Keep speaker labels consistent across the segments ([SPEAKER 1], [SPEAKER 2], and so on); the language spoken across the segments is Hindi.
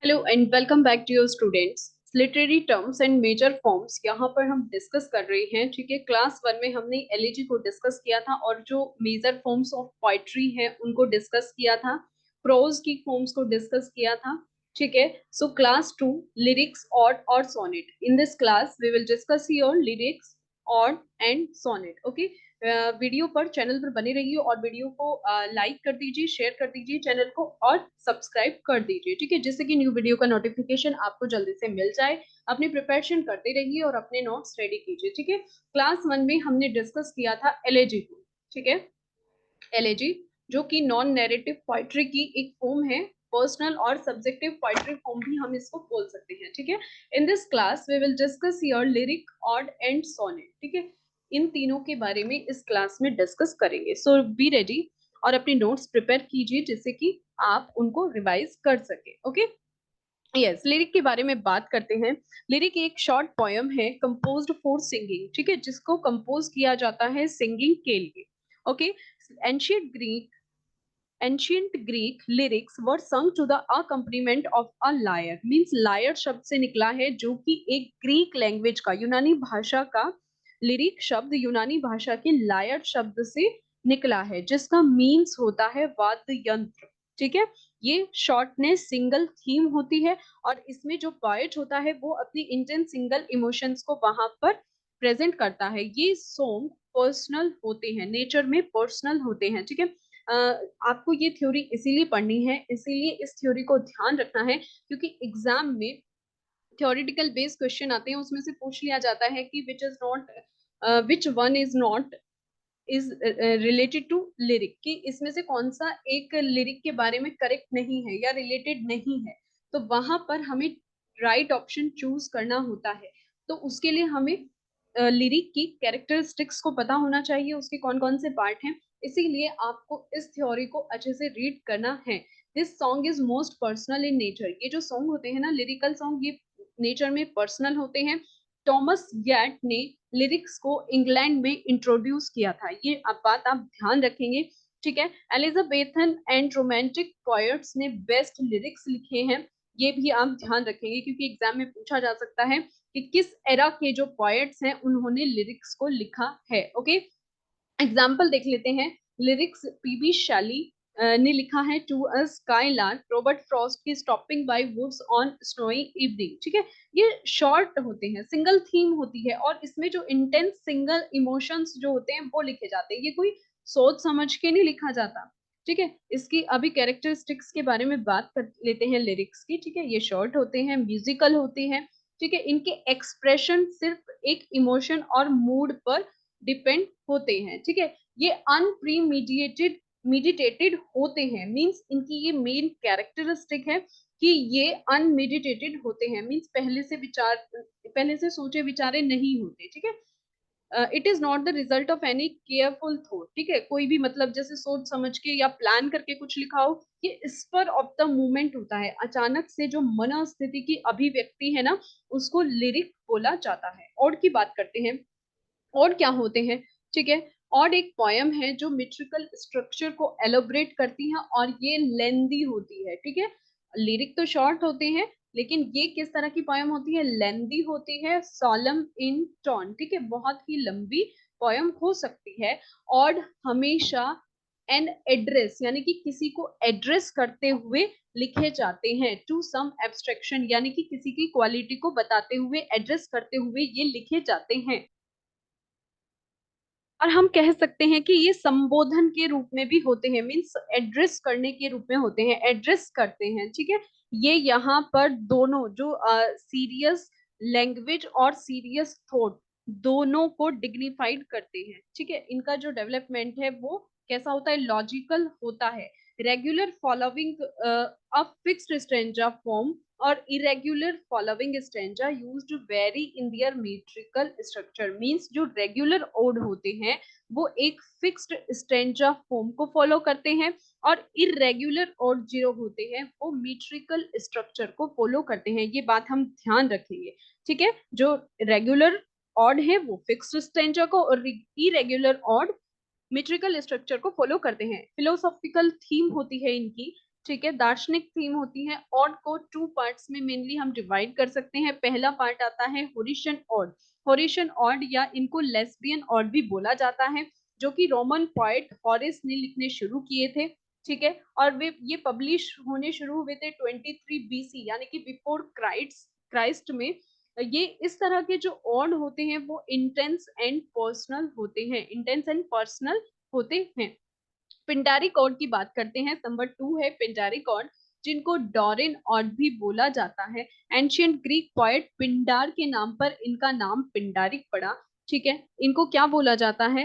[SPEAKER 1] Hello and welcome back to your students. Literary terms and major forms यहाँ पर हम डिस्कस कर रहे हैं। ठीक है, क्लास वन में हमने एलिजी को डिस्कस किया था और जो मेजर फॉर्म्स ऑफ पोइट्री है उनको डिस्कस किया था। प्रोज की फॉर्म्स को डिस्कस किया था। ठीक है, so class two, lyrics, ode और sonnet. In this class we will discuss your lyrics, ode and sonnet. Okay, video पर चैनल पर बने रहिए और वीडियो को लाइक कर दीजिए, शेयर कर दीजिए चैनल को और सब्सक्राइब कर दीजिए। ठीक है, जिससे कि न्यू वीडियो का नोटिफिकेशन आपको जल्दी से मिल जाए। अपनी प्रिपरेशन करते रहिए और अपने नोट्स रेडी कीजिए। ठीक है, क्लास वन में हमने डिस्कस किया था एलेजी को। ठीक है, एलेजी जो कि नॉन नैरेटिव पोइट्री की एक फॉर्म है। पर्सनल और सब्जेक्टिव पोइट्री फॉर्म भी हम इसको बोल सकते हैं। ठीक है, in this class we will discuss your lyric, ode and sonnet. ठीक है, इन तीनों के बारे में इस क्लास में डिस्कस करेंगे। सो बी रेडी और अपने नोट्स प्रिपेयर कीजिए जिससे कि आप उनको रिवाइज कर सके। ओके, यस, लिरिक के बारे में बात करते हैं। लिरिक एक शॉर्ट पोयम है कंपोज्ड फॉर सिंगिंग। ठीक है, जिसको कंपोज किया जाता है सिंगिंग के लिए। Okay, ancient Greek ancient Greek lyrics were sung to the accompaniment of a lyre। Means lyre शब्द से निकला है जो कि एक ग्रीक लैंग्वेज का, यूनानी भाषा का लिरिक शब्द यूनानी भाषा के लायर शब्द से निकला है, जिसका मीन्स होता है वाद्य यंत्र। ठीक है, ये शॉर्टनेस सिंगल थीम होती है और इसमें जो पॉइट होता है वो अपनी इंटेंस सिंगल इमोशंस को वहां पर प्रेजेंट करता है। ये सॉन्ग पर्सनल होते हैं, नेचर में पर्सनल होते हैं। ठीक है, आपको ये थ्योरी इसीलिए पढ़नी है, इसीलिए इस थ्योरी को ध्यान रखना है क्योंकि एग्जाम में थ्योरेटिकल बेस्ड क्वेश्चन आते हैं, उसमें से पूछ लिया जाता है कि which one is not is related to lyric, कि इसमें से कौन सा एक लिरिक के बारे में करेक्ट नहीं है या रिलेटेड नहीं है। तो वहां पर हमें राइट ऑप्शन चूज करना होता है। तो उसके लिए हमें लिरिक की कैरेक्टरिस्टिक्स को पता होना चाहिए, उसके कौन कौन से पार्ट हैं। इसीलिए आपको इस थ्योरी को अच्छे से रीड करना है। This song is most personal in nature. ये जो सॉन्ग होते हैं ना, लिरिकल सॉन्ग, ये नेचर में पर्सनल होते हैं। थॉमस गैट ने लिरिक्स को इंग्लैंड में इंट्रोड्यूस किया था, ये बात आप ध्यान रखेंगे। ठीक है, एलिजाबेथन एंड रोमांटिक पोएट्स ने बेस्ट लिरिक्स लिखे हैं, ये भी आप ध्यान रखेंगे क्योंकि एग्जाम में पूछा जा सकता है कि किस एरा के जो पोएट्स हैं उन्होंने लिरिक्स को लिखा है। ओके, एग्जाम्पल देख लेते हैं। लिरिक्स पीबी शैली ने लिखा है to a skylark, Robert Frost की stopping by woods on snowy evening. ठीक है, ये शॉर्ट होते हैं, सिंगल थीम होती है और इसमें जो इंटेंस सिंगल इमोशंस जो होते हैं वो लिखे जाते हैं। ये कोई सोच समझ के नहीं लिखा जाता। ठीक है, इसकी अभी कैरेक्टरिस्टिक्स के बारे में बात कर लेते हैं लिरिक्स की। ठीक है, ये शॉर्ट होते हैं, म्यूजिकल होते हैं। ठीक है, इनके एक्सप्रेशन सिर्फ एक इमोशन और मूड पर डिपेंड होते हैं। ठीक है, ये अनप्रीमीडिएटेड मेडिटेटेड होते हैं। मींस इनकी ये मेन कैरेक्टरिस्टिक है कि ये अनमेडिटेटेड होते हैं। मींस पहले से सोचे विचारे नहीं होते। ठीक है, it is not the result of any careful thought. ठीक है, कोई भी मतलब जैसे सोच समझ के या प्लान करके कुछ लिखा हो, ये स्पर ऑफ द मोमेंट होता है। अचानक से जो मनोस्थिति की अभिव्यक्ति है ना, उसको लिरिक बोला जाता है। और की बात करते हैं, और क्या होते हैं। ठीक है, और एक पोयम है जो मेट्रिकल स्ट्रक्चर को एलोबरेट करती है और ये लेंदी होती है। ठीक है, लिरिक तो शॉर्ट होते हैं लेकिन ये किस तरह की पोयम होती है, लेंदी होती है, सॉलम इन टोन। ठीक है, बहुत ही लंबी पोयम हो सकती है। और हमेशा एन एड्रेस यानी कि किसी को एड्रेस करते हुए लिखे जाते हैं, टू सम एब्स्ट्रैक्शन यानी कि किसी की क्वालिटी को बताते हुए, एड्रेस करते हुए ये लिखे जाते हैं। और हम कह सकते हैं कि ये संबोधन के रूप में भी होते हैं, मीन्स एड्रेस करने के रूप में होते हैं, एड्रेस करते हैं। ठीक है, ये यहाँ पर दोनों जो सीरियस लैंग्वेज और सीरियस थॉट दोनों को डिग्निफाइड करते हैं। ठीक है, इनका जो डेवलपमेंट है वो कैसा होता है, लॉजिकल होता है। Regular following a fixed stanza form और irregular following stanza used to vary in their metrical structure। means जो regular ओड होते हैं वो एक फिक्स्ड स्टेंजा फॉर्म को फॉलो करते हैं और irregular ओड जो होते हैं वो मीट्रिकल स्ट्रक्चर को फॉलो करते हैं। ये बात हम ध्यान रखेंगे। ठीक है, जो रेगुलर ऑड है वो फिक्स्ड स्टेंजा को और इरेगुलर ऑड मीट्रिकल स्ट्रक्चर को फॉलो करते हैं। फिलोसॉफिकल थीम होती है इनकी, ठीक है। दार्शनिक थीम होती है। ऑड को टू पार्ट्स में मेनली हम डिवाइड कर सकते हैं। पहला पार्ट आता है होरिशन ऑड। होरिशन ऑड या इनको लेस्बियन ऑड भी बोला जाता है, जो कि रोमन पोएट हॉरेस ने लिखने शुरू किए थे। ठीक है, और वे ये पब्लिश होने शुरू हुए थे 23 बीसी यानी कि बिफोर क्राइस्ट में। ये इस तरह के जो ऑड होते हैं वो इंटेंस एंड पर्सनल होते हैं, इंटेंस एंड पर्सनल होते हैं। पिंडारी कॉर्ड की बात करते हैं। नंबर 2 है पिंडारी कॉर्ड, जिनको डोरिन ऑड भी बोला जाता है। एंशियंट ग्रीक पोएट पिंडार के नाम पर इनका नाम पिंडारिक पड़ा। ठीक है, इनको क्या बोला जाता है?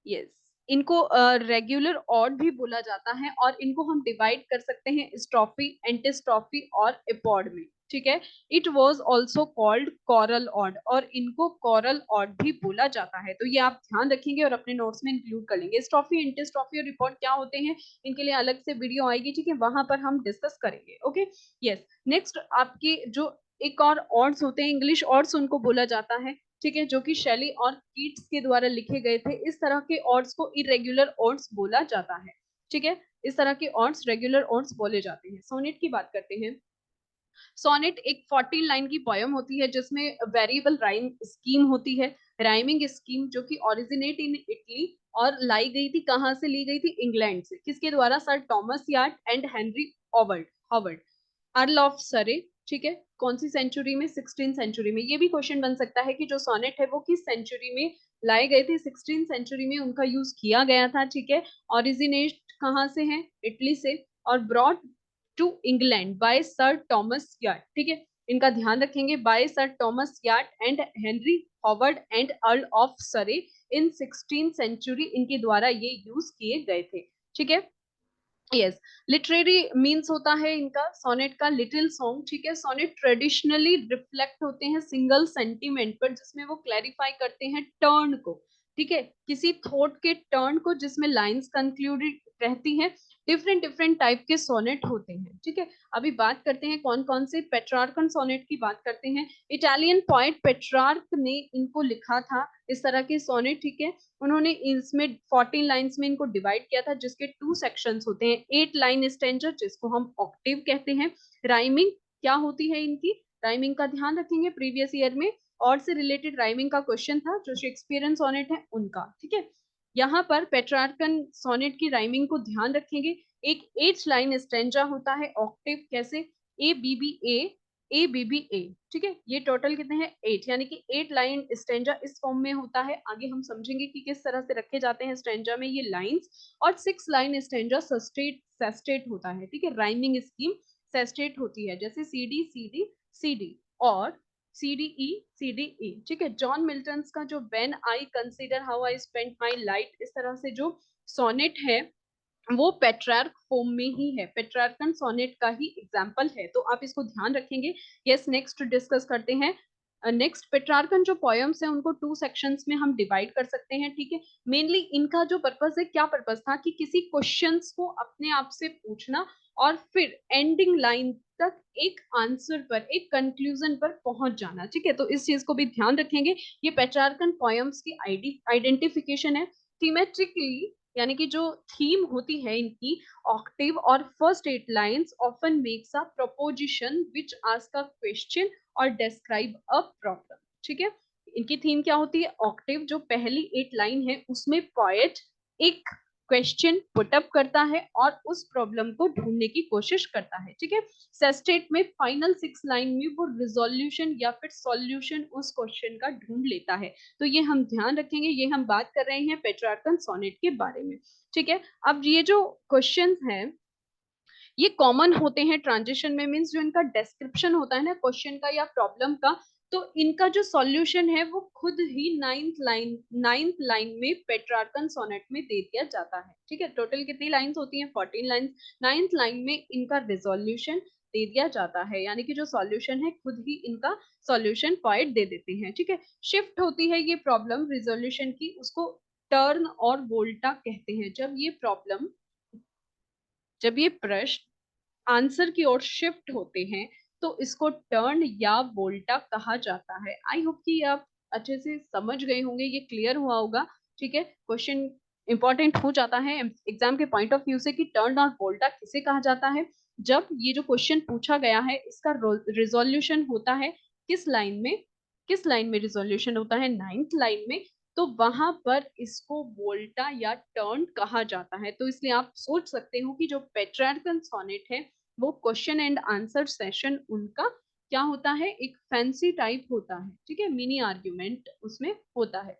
[SPEAKER 1] यस, इनको रेगुलर ऑड भी बोला जाता है, और इनको हम डिवाइड कर सकते हैं स्ट्रॉफी, एंटिस्ट्रॉफी और एपॉड में। ठीक है, it was also called choral ode, और इनको कॉरल ऑड भी बोला जाता है। तो ये आप ध्यान रखेंगे और अपने नोट्स में इंक्लूड कर लेंगे। स्ट्रॉफी, एंटिस्ट्रॉफी और एपॉड क्या होते हैं, इनके लिए अलग से वीडियो आएगी, ठीक है, वहां पर हम डिस्कस करेंगे। Okay, yes. नेक्स्ट आपकी जो एक और ऑड्स होते हैं, इंग्लिश ऑड्स उनको बोला जाता है। ठीक है, जो कि शैली और कीट्स के द्वारा लिखे गए थे। इस तरह के ऑड्स को इरेगुलर ऑड्स बोला जाता है। ठीक है, इस तरह के ऑड्स रेगुलर ऑड्स बोले जाते हैं। सोनेट की बात करते हैं। सोनेट एक 14 लाइन की पोयम होती है, जिसमें वेरिएबल राइम स्कीम होती है। राइमिंग स्कीम जो कि ओरिजिनेट इन इटली और लाई गई थी, कहां से ली गई थी? इंग्लैंड से। किसके द्वारा? Sir Thomas Yard and Henry Howard Howard earl of सरे। ठीक है, कौन सी सेंचुरी में? 16 सेंचुरी में। ये भी क्वेश्चन बन सकता है कि जो सोनेट है वो किस सेंचुरी में लाए गए थे? 16 सेंचुरी में उनका यूज किया गया था। ठीक है, ओरिजिनेट कहाँ से है? इटली से, और brought to England by Sir Thomas Yard. ठीक है, इनका ध्यान रखेंगे, by Sir Thomas Yard and Henry Howard and Earl of Surrey in 16 century, इनके द्वारा ये यूज किए गए थे। ठीक है, यस। लिटरेरी मीन्स होता है इनका सोनेट का लिटिल सॉन्ग। ठीक है, सोनेट ट्रेडिशनली रिफ्लेक्ट होते हैं सिंगल सेंटीमेंट पर, जिसमें वो क्लैरिफाई करते हैं टर्न को। ठीक है, किसी थॉट के टर्न को, जिसमें लाइंस कंक्लूडेड रहती हैं। डिफरेंट डिफरेंट टाइप के सोनेट होते हैं। ठीक है, अभी बात करते हैं कौन कौन से। पेट्रार्कन सोनेट की बात करते हैं। इटालियन पोएट पेट्रार्क ने इनको लिखा था, इस तरह के सोनेट। ठीक है, उन्होंने इसमें 14 लाइंस में इनको डिवाइड किया था, जिसके 2 सेक्शंस होते हैं। 8 लाइन स्टैंजा, जिसको हम ऑक्टेव कहते हैं। राइमिंग क्या होती है इनकी? राइमिंग का ध्यान रखेंगे, प्रीवियस ईयर में और से रिलेटेड राइमिंग का क्वेश्चन था, जो शेक्सपियरन सोनेट है उनका। ठीक है, यहाँ पर पेट्रार्कन सोनेट की राइमिंग को ध्यान रखेंगे। एक 8 लाइन स्टैंजा होता है ऑक्टेव, कैसे? A B B A B B A. ठीक है, ये टोटल कितने हैं? 8, यानी कि 8 लाइन स्टैंजा इस फॉर्म में होता है। आगे हम समझेंगे कि किस तरह से रखे जाते हैं स्टैंजा में ये लाइंस। और 6 लाइन स्टैंजा सेस्टेट होता है। ठीक है, राइमिंग स्कीम सेस्टेट होती है, जैसे C D C D C D और सी डी ई सी डी ई। ठीक है, जॉन मिल्टन का जो when I consider how I spent my life, इस तरह से जो सोनेट है वो पेट्रार्क फॉर्म में ही है, पेट्रार्कन सोनेट का ही एग्जांपल है। तो आप इसको ध्यान रखेंगे। यस, नेक्स्ट डिस्कस करते हैं। नेक्स्ट, पेट्रार्कन जो पोयम्स है उनको 2 सेक्शंस में हम डिवाइड कर सकते हैं। ठीक है, मेनली इनका जो पर्पस है, क्या पर्पस था कि किसी क्वेश्चंस को अपने आप से पूछना और फिर एंडिंग लाइन तक एक आंसर पर, एक कंक्लूजन पर पहुंच जाना। ठीक है, तो इस चीज को भी ध्यान रखेंगे। ये पेट्रार्कन पोयम्स की आइडेंटिफिकेशन है। थीमेट्रिकली, यानी कि जो थीम होती है इनकी, ऑक्टेव और first 8 lines often makes a proposition which ask a question और डिस्क्राइब अ प्रॉब्लम। ठीक है, इनकी थीम क्या होती है? ऑक्टेव जो पहली 8 लाइन है उसमें पोएट एक क्वेश्चन पुटअप करता है और उस प्रॉब्लम को ढूंढने की कोशिश करता है। ठीक है, सेस्टेट में फाइनल 6 लाइन में वो रिजोल्यूशन या फिर सॉल्यूशन उस क्वेश्चन का ढूंढ लेता है। तो ये हम ध्यान रखेंगे। ये हम बात कर रहे हैं पेट्रार्कन सोनेट के बारे में। ठीक है, अब ये जो क्वेश्चंस हैं ये कॉमन होते हैं ट्रांजिशन में। मींस जो इनका डिस्क्रिप्शन होता है ना क्वेश्चन का या प्रॉब्लम का, तो इनका जो सॉल्यूशन है वो खुद ही नाइन्थ लाइन में पेट्रार्कन सोनेट में दे दिया जाता है। ठीक है, टोटल कितनी लाइंस होती हैं? 14 लाइंस। नाइन्थ लाइन में इनका रिजोल्यूशन दे दिया जाता है, यानी कि जो सॉल्यूशन है खुद ही इनका सॉल्यूशन पॉइंट दे देते हैं। ठीक है, शिफ्ट होती है ये प्रॉब्लम रिजोल्यूशन की, उसको टर्न और वोल्टा कहते हैं। जब ये प्रश्न आंसर की ओर शिफ्ट होते हैं तो इसको टर्न या वोल्टा कहा जाता है। आई होप कि आप अच्छे से समझ गए होंगे, ये क्लियर हुआ होगा। ठीक है, क्वेश्चन इंपॉर्टेंट हो जाता है एग्जाम के पॉइंट ऑफ व्यू से कि टर्न और वोल्टा किसे कहा जाता है। जब ये जो क्वेश्चन पूछा गया है इसका रिजोल्यूशन होता है किस लाइन में, किस लाइन में रिजोल्यूशन होता है, 9th लाइन में, तो वहां पर इसको वोल्टा या टर्न कहा जाता है। तो इसलिए आप सोच सकते हो कि जो पेट्रार्कन सोनेट है वो क्वेश्चन एंड आंसर सेशन उनका क्या होता है, एक फैंसी टाइप होता है, ठीक है, मिनी आर्ग्यूमेंट उसमें होता है।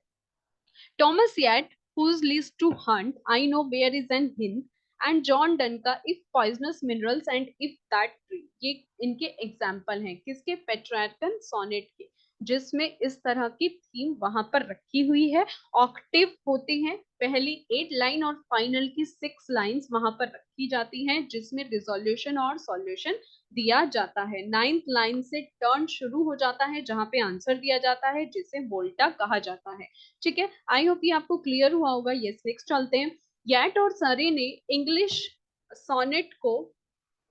[SPEAKER 1] Thomas Yat, whose leads to hunt, I know where is an hint, and John Donne का if poisonous minerals and if that tree, ये इनके एग्जाम्पल हैं किसके, पेट्रार्कन सोनेट के, जिसमें इस तरह की थीम वहां पर रखी हुई है। ऑक्टिव होते हैं, पहली 8 लाइन और फाइनल की 6 लाइंस वहां पर रखी जाती हैं, जिसमें रिजोल्यूशन और सॉल्यूशन दिया जाता है। 9th लाइन से टर्न शुरू हो जाता है जहां पे आंसर दिया जाता है, जिसे वोल्टा कहा जाता है। ठीक है, आई होप ये आपको क्लियर हुआ होगा। यस, नेक्स्ट चलते हैं। यैट और सरे ने इंग्लिश सोनेट को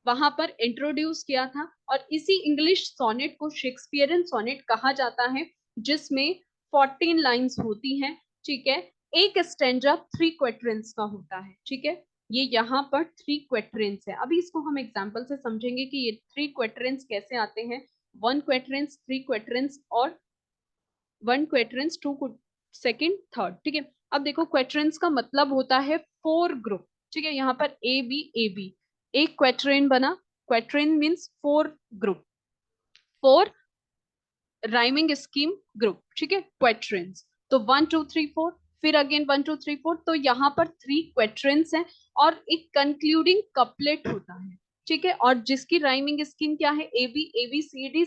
[SPEAKER 1] वहां पर इंट्रोड्यूस किया था, और इसी इंग्लिश सोनेट को शेक्सपियरन सोनेट कहा जाता है, जिसमें 14 लाइंस होती हैं। ठीक है, एक स्टैंजा 3 क्वेट्रेंस का होता है। ठीक है, ये यहाँ पर 3 क्वेट्रेंस है। अभी इसको हम एग्जांपल से समझेंगे कि ये 3 क्वेट्रेंस कैसे आते हैं। 1 क्वेट्रेंस, 3 क्वेट्रेंस और 1 क्वेट्रेंस, 2 सेकंड, थर्ड। ठीक है, अब देखो क्वेट्रेंस का मतलब होता है 4 ग्रुप। ठीक है, यहाँ पर ए बी, एक क्वेट्रेन बना, quatrain means 4 group, 4 rhyming scheme group. ठीक है, क्वेट्रेंस, तो 1 2 3 4, फिर अगेन 1 2 3 4, तो यहाँ पर 3 क्वेट्रेंस हैं और एक कंक्लूडिंग कपलेट होता है। ठीक है, और जिसकी राइमिंग स्कीम क्या है, A B C D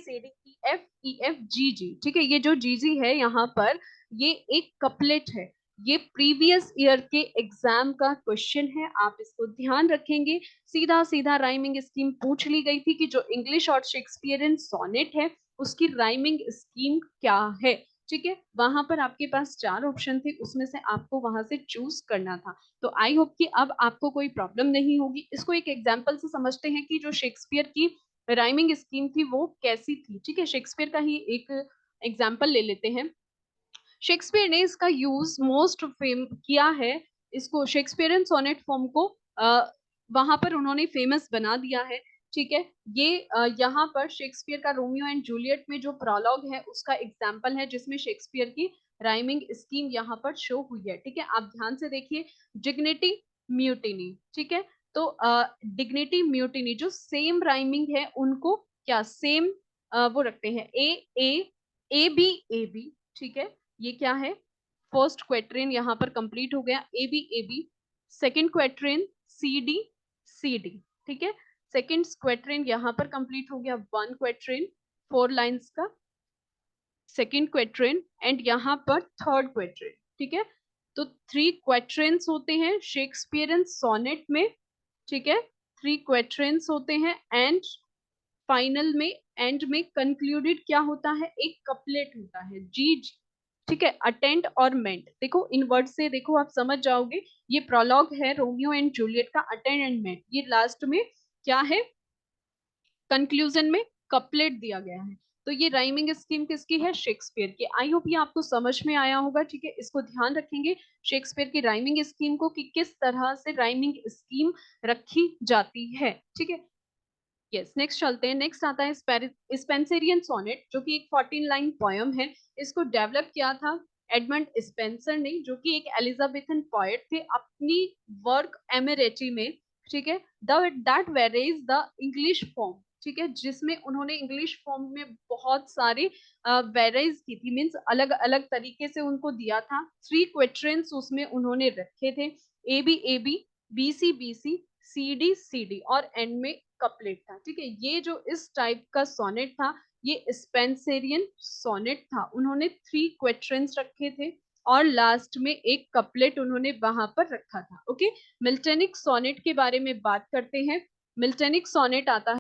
[SPEAKER 1] E F G G. ठीक है, ये जो जी जी है यहाँ पर, ये एक कपलेट है। ये प्रीवियस ईयर के एग्जाम का क्वेश्चन है, आप इसको ध्यान रखेंगे। सीधा सीधा राइमिंग स्कीम पूछ ली गई थी कि जो इंग्लिश और शेक्सपियरन सोनेट है उसकी राइमिंग स्कीम क्या है। ठीक है, वहां पर आपके पास 4 ऑप्शन थे, उसमें से आपको वहां से चूज करना था। तो आई होप कि अब आपको कोई प्रॉब्लम नहीं होगी। इसको एक एग्जांपल से समझते हैं कि जो शेक्सपियर की राइमिंग स्कीम थी वो कैसी थी। ठीक है, शेक्सपियर का ही एक एग्जांपल ले लेते हैं। शेक्सपियर ने इसका यूज मोस्ट फेम किया है, इसको शेक्सपियरन सोनेट फॉर्म को वहां पर उन्होंने फेमस बना दिया है। ठीक है, ये यहाँ पर शेक्सपियर का रोमियो एंड जूलियट में जो प्रोलॉग है उसका एग्जाम्पल है, जिसमें शेक्सपियर की राइमिंग स्कीम यहाँ पर शो हुई है। ठीक है, आप ध्यान से देखिए, डिग्निटी म्यूटिनी। ठीक है, तो डिग्निटी म्यूटिनी जो सेम राइमिंग है उनको क्या सेम वो रखते हैं, ए बी। ठीक है, ये क्या है, फर्स्ट क्वेट्रेन यहाँ पर कंप्लीट हो गया, A B. Second quatrain C D. ठीक है, सेकेंड क्वेट्रेन यहाँ पर कंप्लीट हो गया, 1 क्वेट्रेन 4 लाइंस का, सेकेंड क्वेट्रेन, एंड यहाँ पर थर्ड क्वेट्रेन। ठीक है, तो 3 क्वेट्रेन्स होते हैं शेक्सपियरन सोनेट में। ठीक है, 3 क्वेट्रेन्स होते हैं, एंड फाइनल में एंड में कंक्लूडेड क्या होता है, एक कपलेट होता है, जी जी। ठीक है, अटेंड और मेंट, देखो इन वर्ड से देखो आप समझ जाओगे, ये प्रोलॉग है रोमियो एंड जूलियट का, अटेंड एंड मेंट, ये लास्ट में क्या है, कंक्लूजन में कपलेट दिया गया है। तो ये राइमिंग स्कीम किसकी है, शेक्सपियर की। आई होप ये आपको समझ में आया होगा। ठीक है, इसको ध्यान रखेंगे शेक्सपियर की राइमिंग स्कीम को, कि किस तरह से राइमिंग स्कीम रखी जाती है। ठीक है, यस, नेक्स्ट चलते हैं। नेक्स्ट आता है स्पेंसरियन सोनेट, जो कि एक 14 लाइन पोयम है। इसको डेवलप किया था एडमंड स्पेंसर ने, जो कि एक एलिजाबेथन पोएट थे, अपनी वर्क एमेरेटी में। ठीक है, that varies the English form. ठीक है, जिसमें उन्होंने इंग्लिश फॉर्म में बहुत सारे वेराइज की थी, मीन्स अलग अलग तरीके से उनको दिया था। 3 क्वेट्रेंस उसमें उन्होंने रखे थे, ए बी सी डी, और एंड में कपलेट था। ठीक है, ये जो इस टाइप का सोनेट था ये स्पेंसरियन सोनेट था। उन्होंने 3 क्वेट्रेंस रखे थे और लास्ट में एक कपलेट उन्होंने वहां पर रखा था। ओके, मिल्टनिक सोनेट के बारे में बात करते हैं। मिल्टनिक सोनेट आता है,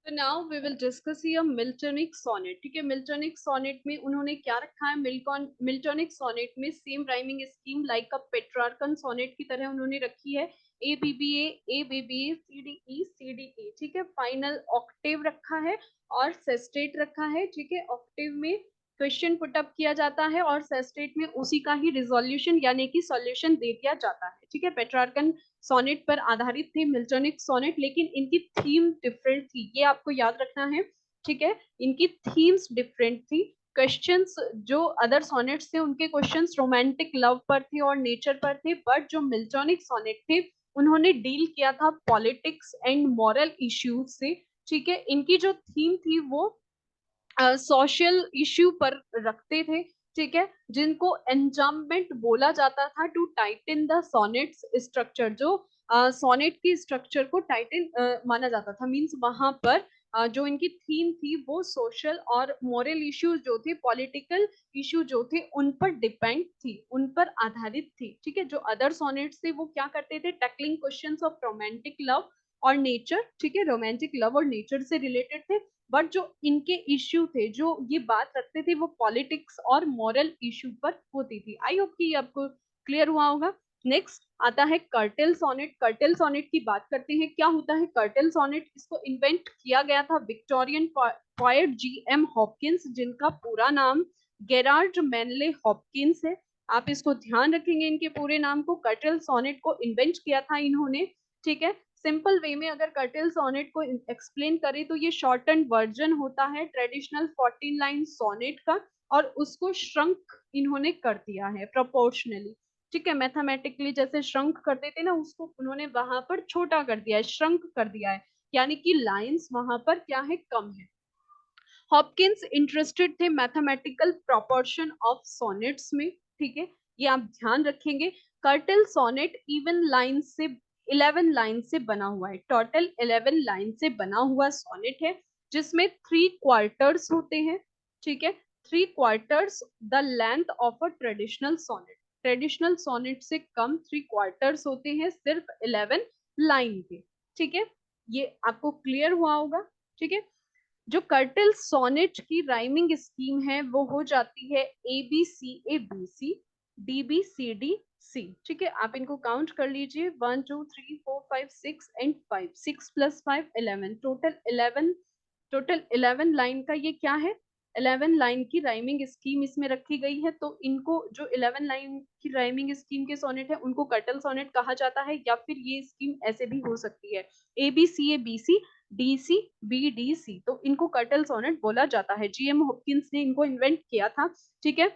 [SPEAKER 1] तो now we will discuss here Miltonic sonnet. ठीक है, मिल्टनिक सोनेट में उन्होंने क्या रखा है, मिल्टनिक सोनेट में same rhyming scheme like a Petrarchan sonnet की तरह उन्होंने रखी है, A B B A C D E. ठीक है, फाइनल ऑक्टेव रखा है और सेस्टेट रखा है। ठीक है, ऑक्टेव में क्वेश्चन पुटअप किया जाता है और सेस्टेट में उसी का ही रिजोल्यूशन यानी कि सॉल्यूशन दे दिया जाता है। ठीक है, पेट्रार्कन सोनेट पर आधारित थे मिल्टनिक सोनेट, लेकिन इनकी थीम डिफरेंट थी, ये आपको याद रखना है। ठीक है, इनकी थीम्स डिफरेंट थी। क्वेश्चंस जो अदर सोनेट्स थे उनके क्वेश्चंस रोमांटिक लव पर थे और नेचर पर थे, बट जो मिल्टनिक सोनेट थे उन्होंने डील किया था पॉलिटिक्स एंड मॉरल इश्यूज से। ठीक है, इनकी जो थीम थी वो सोशल इश्यू पर रखते थे। ठीक है, जिनको एंजाममेंट बोला जाता था to tighten the sonnet's structure, जो सोनेट की स्ट्रक्चर को टाइटन माना जाता था। मींस वहां पर जो इनकी थीम थी वो सोशल और मॉरल इश्यूज जो थे, पॉलिटिकल इश्यू जो थे, उन पर डिपेंड थी, उन पर आधारित थी। ठीक है, जो अदर सोनेट्स थे वो क्या करते थे, tackling questions of romantic love और नेचर। ठीक है, रोमांटिक लव और नेचर से रिलेटेड थे, बट जो इनके इश्यू थे, जो ये बात रखते थे, वो पॉलिटिक्स और मॉरल इश्यू पर होती थी। आई होप कि आपको क्लियर हुआ होगा। नेक्स्ट आता है कर्टेल सोनेट। कर्टेल सोनेट की बात करते हैं। क्या होता है कर्टेल सोनेट? इसको इन्वेंट किया गया था विक्टोरियन पोएट G.M. हॉपकिंस, जिनका पूरा नाम गेरार्ड मैनले हॉपकिंस है। आप इसको ध्यान रखेंगे, इनके पूरे नाम को। कर्टेल सोनेट को इन्वेंट किया था इन्होंने। ठीक है, सिंपल वे में अगर कर्टेल सोनेट को एक्सप्लेन करें तो ये शॉर्टन वर्जन होता है ट्रेडिशनल 14 लाइन सोनेट का, और उसको श्रंक इन्होंने कर दिया है प्रोपोर्शनली। ठीक है, मैथमेटिकली जैसे श्रंक करते थे ना, उसको उन्होंने वहां पर छोटा कर दिया है, श्रंक कर दिया है, यानी कि लाइंस वहां पर क्या है, कम है। हॉपकिंस इंटरेस्टेड थे मैथमेटिकल प्रोपोर्शन ऑफ सोनेट्स में। ठीक है, ये आप ध्यान रखेंगे। कर्टेल सोनेट इवन लाइन से 11 लाइन से बना हुआ है, टोटल 11 लाइन से बना हुआ सोनेट है, जिसमें 3 क्वार्टर्स होते हैं। ठीक है, 3 quarters the length of a traditional sonnet. Traditional sonnet से कम 3 क्वार्टर्स होते हैं सिर्फ 11 लाइन के। ठीक है, ये आपको क्लियर हुआ होगा। ठीक है, जो कर्टेल सोनेट की राइमिंग स्कीम है वो हो जाती है ABCABC DBCDC। ठीक है, आप इनको काउंट कर लीजिए, 1 2 3 4 5 6 एंड 5, 6 + 5 11, टोटल 11 लाइन का ये क्या है, 11 लाइन की राइमिंग स्कीम इसमें रखी गई है। तो इनको जो 11 लाइन की राइमिंग स्कीम के सोनेट है उनको कर्टेल सोनेट कहा जाता है, या फिर ये स्कीम ऐसे भी हो सकती है ABCABC DCBDC, तो इनको कर्टेल सोनेट बोला जाता है। G.M. हॉपकिंस ने इनको इन्वेंट किया था। ठीक है,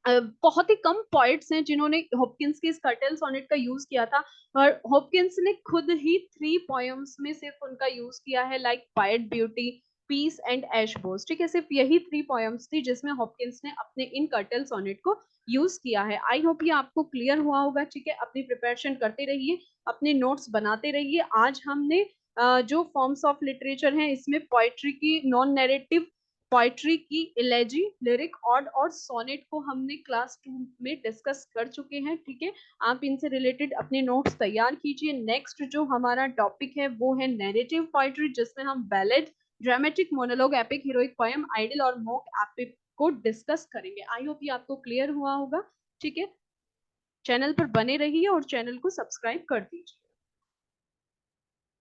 [SPEAKER 1] बहुत ही कम पोइट्स हैं जिन्होंने हॉपकिंस के इस कर्टेल सोनेट का यूज किया था, और हॉपकिंस ने खुद ही 3 पोएम्स में सिर्फ उनका यूज किया है, like quiet beauty, peace and एशबोस। ठीक है, सिर्फ यही 3 पोएम्स थी जिसमें हॉपकिंस ने अपने इन कर्टेल सोनेट को यूज किया है। आई होप ये आपको क्लियर हुआ होगा। ठीक है, अपनी प्रिपरेशन करते रहिए, अपने नोट्स बनाते रहिए। आज हमने जो फॉर्म्स ऑफ लिटरेचर हैं इसमें पोइट्री की, नॉन नैरेटिव पोइट्री की, इलेजी, लिरिक, ऑड और सोनेट को हमने क्लास 2 में डिस्कस कर चुके हैं। ठीक है, आप इनसे रिलेटेड अपने नोट्स तैयार कीजिए। नेक्स्ट जो हमारा टॉपिक है वो है नैरेटिव पोइट्री, जिसमें हम ballad, dramatic monologue, epic, heroic poem, idyll और मोक एपिक को डिस्कस करेंगे। आई होप ये आपको क्लियर हुआ होगा। ठीक है, चैनल पर बने रहिए और चैनल को सब्सक्राइब कर दीजिए।